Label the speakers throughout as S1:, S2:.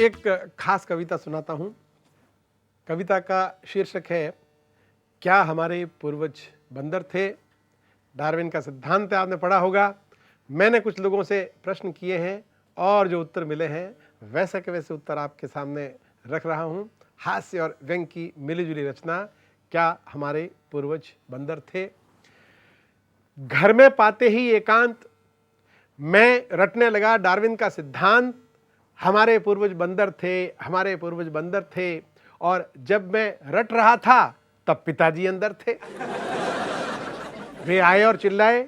S1: एक खास कविता सुनाता हूँ। कविता का शीर्षक है क्या हमारे पूर्वज बंदर थे। डार्विन का सिद्धांत आपने पढ़ा होगा। मैंने कुछ लोगों से प्रश्न किए हैं और जो उत्तर मिले हैं वैसे के वैसे उत्तर आपके सामने रख रहा हूँ। हास्य और व्यंग की मिलीजुली रचना, क्या हमारे पूर्वज बंदर थे। घर में पाते ही एकांत मैं रटने लगा डार्विन का सिद्धांत। हमारे पूर्वज बंदर थे, हमारे पूर्वज बंदर थे। और जब मैं रट रहा था तब पिताजी अंदर थे। वे आए और चिल्लाए,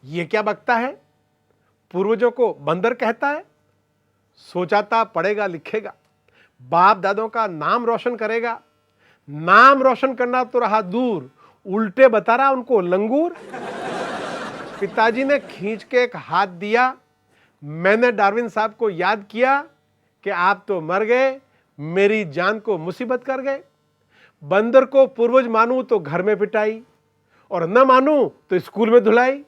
S1: ये क्या बकता है, पूर्वजों को बंदर कहता है। सोचा था पढ़ेगा लिखेगा, बाप दादों का नाम रोशन करेगा। नाम रोशन करना तो रहा दूर, उल्टे बता रहा उनको लंगूर। पिताजी ने खींच के एक हाथ दिया। मैंने डार्विन साहब को याद किया कि आप तो मर गए, मेरी जान को मुसीबत कर गए। बंदर को पूर्वज मानूं तो घर में पिटाई, और न मानूं तो स्कूल में धुलाई।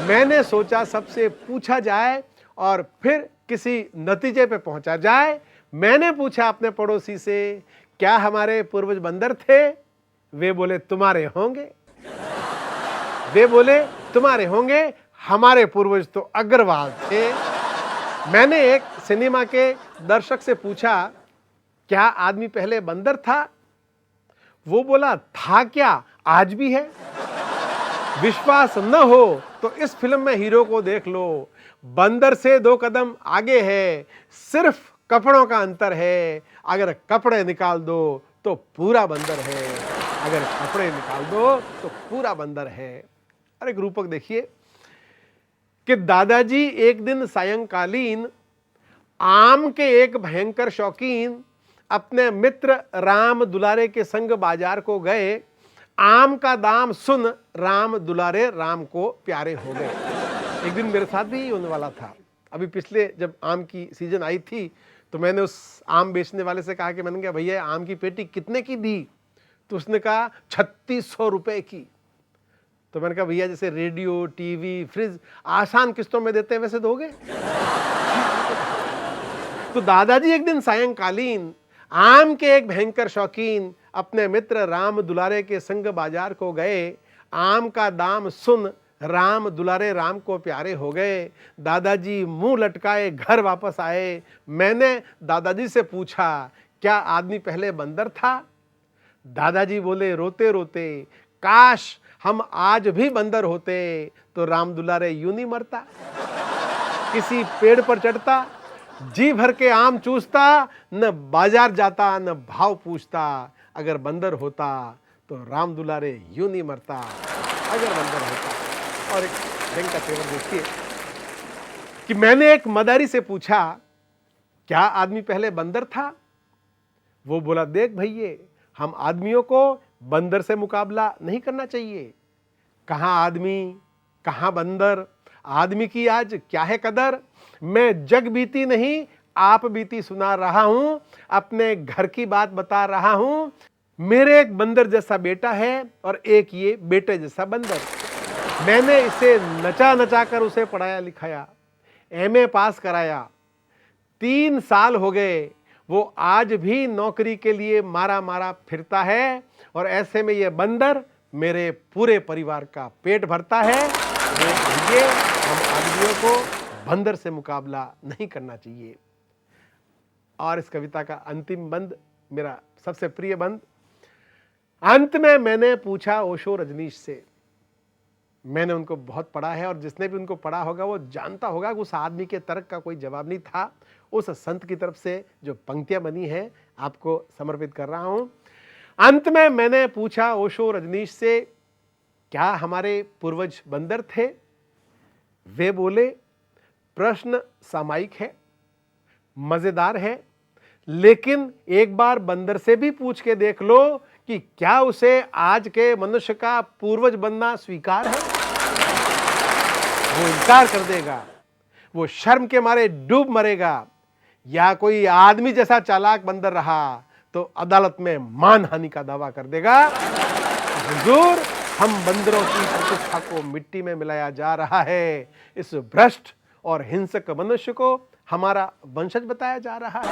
S1: मैंने सोचा सबसे पूछा जाए और फिर किसी नतीजे पे पहुंचा जाए। मैंने पूछा अपने पड़ोसी से, क्या हमारे पूर्वज बंदर थे। वे बोले तुम्हारे होंगे, वे बोले तुम्हारे होंगे, हमारे पूर्वज तो अग्रवाल थे। मैंने एक सिनेमा के दर्शक से पूछा, क्या आदमी पहले बंदर था। वो बोला था क्या, आज भी है। विश्वास न हो तो इस फिल्म में हीरो को देख लो। बंदर से 2 कदम आगे है, सिर्फ कपड़ों का अंतर है। अगर कपड़े निकाल दो तो पूरा बंदर है, अगर कपड़े निकाल दो तो पूरा बंदर है। और एक रूपक देखिए कि दादाजी एक दिन सायंकालीन आम के एक भयंकर शौकीन अपने मित्र राम दुलारे के संग बाजार को गए। आम का दाम सुन राम दुलारे राम को प्यारे हो गए। एक दिन मेरे साथ भी होने वाला था। अभी पिछले जब आम की सीजन आई थी तो मैंने उस आम बेचने वाले से कहा कि मैंने कहा भैया आम की पेटी कितने की दी। तो उसने कहा 3600 रुपए की। तो मैंने कहा भैया जैसे रेडियो टीवी फ्रिज आसान किस्तों में देते हैं वैसे दोगे। तो दादाजी एक दिन सायंकालीन आम के एक भयंकर शौकीन अपने मित्र राम दुलारे के संग बाजार को गए। आम का दाम सुन राम दुलारे राम को प्यारे हो गए। दादाजी मुंह लटकाए घर वापस आए। मैंने दादाजी से पूछा, क्या आदमी पहले बंदर था। दादाजी बोले रोते रोते, काश हम आज भी बंदर होते तो राम दुलारे यूं नहीं मरता। किसी पेड़ पर चढ़ता, जी भर के आम चूसता, न बाजार जाता न भाव पूछता। अगर बंदर होता तो राम दुलारे यूं नहीं मरता, अगर बंदर होता। और एक रंग का तेवर देखिए कि मैंने एक मदारी से पूछा, क्या आदमी पहले बंदर था। वो बोला, देख भैये, हम आदमियों को बंदर से मुकाबला नहीं करना चाहिए। कहां आदमी कहां बंदर, आदमी की आज क्या है कदर। मैं जग बीती नहीं आप बीती सुना रहा हूं, अपने घर की बात बता रहा हूं। मेरे एक बंदर जैसा बेटा है और एक ये बेटे जैसा बंदर। मैंने इसे नचा नचा कर उसे पढ़ाया लिखाया, एमए पास कराया। 3 साल हो गए, वो आज भी नौकरी के लिए मारा मारा फिरता है। और ऐसे में ये बंदर मेरे पूरे परिवार का पेट भरता है। ये हम आदमियों को बंदर से मुकाबला नहीं करना चाहिए। और इस कविता का अंतिम बंद, मेरा सबसे प्रिय बंद। अंत में मैंने पूछा ओशो रजनीश से। मैंने उनको बहुत पढ़ा है और जिसने भी उनको पढ़ा होगा वो जानता होगा कि उस आदमी के तर्क का कोई जवाब नहीं था। उस संत की तरफ से जो पंक्तियां बनी हैं आपको समर्पित कर रहा हूं। अंत में मैंने पूछा ओशो रजनीश से, क्या हमारे पूर्वज बंदर थे। वे बोले, प्रश्न सामायिक है, मजेदार है, लेकिन एक बार बंदर से भी पूछ के देख लो कि क्या उसे आज के मनुष्य का पूर्वज बनना स्वीकार है। वो इनकार कर देगा, वो शर्म के मारे डूब मरेगा। या कोई आदमी जैसा चालाक बंदर रहा तो अदालत में मानहानि का दावा कर देगा। हुजूर, हम बंदरों की प्रतिष्ठा को मिट्टी में मिलाया जा रहा है। इस भ्रष्ट और हिंसक मनुष्य को हमारा वंशज बताया जा रहा है।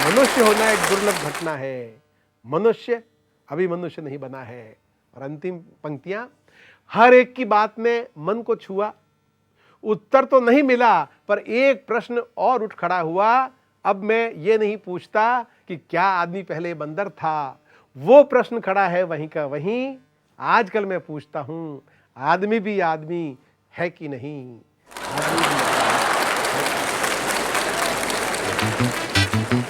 S1: मनुष्य होना एक दुर्लभ घटना है, मनुष्य अभी मनुष्य नहीं बना है। और अंतिम पंक्तियां, हर एक की बात ने मन को छुआ, उत्तर तो नहीं मिला पर एक प्रश्न और उठ खड़ा हुआ। अब मैं ये नहीं पूछता कि क्या आदमी पहले बंदर था, वो प्रश्न खड़ा है वहीं का वहीं। आजकल मैं पूछता हूं, आदमी भी आदमी है कि नहीं? आदमी भी आदमी है कि नहीं?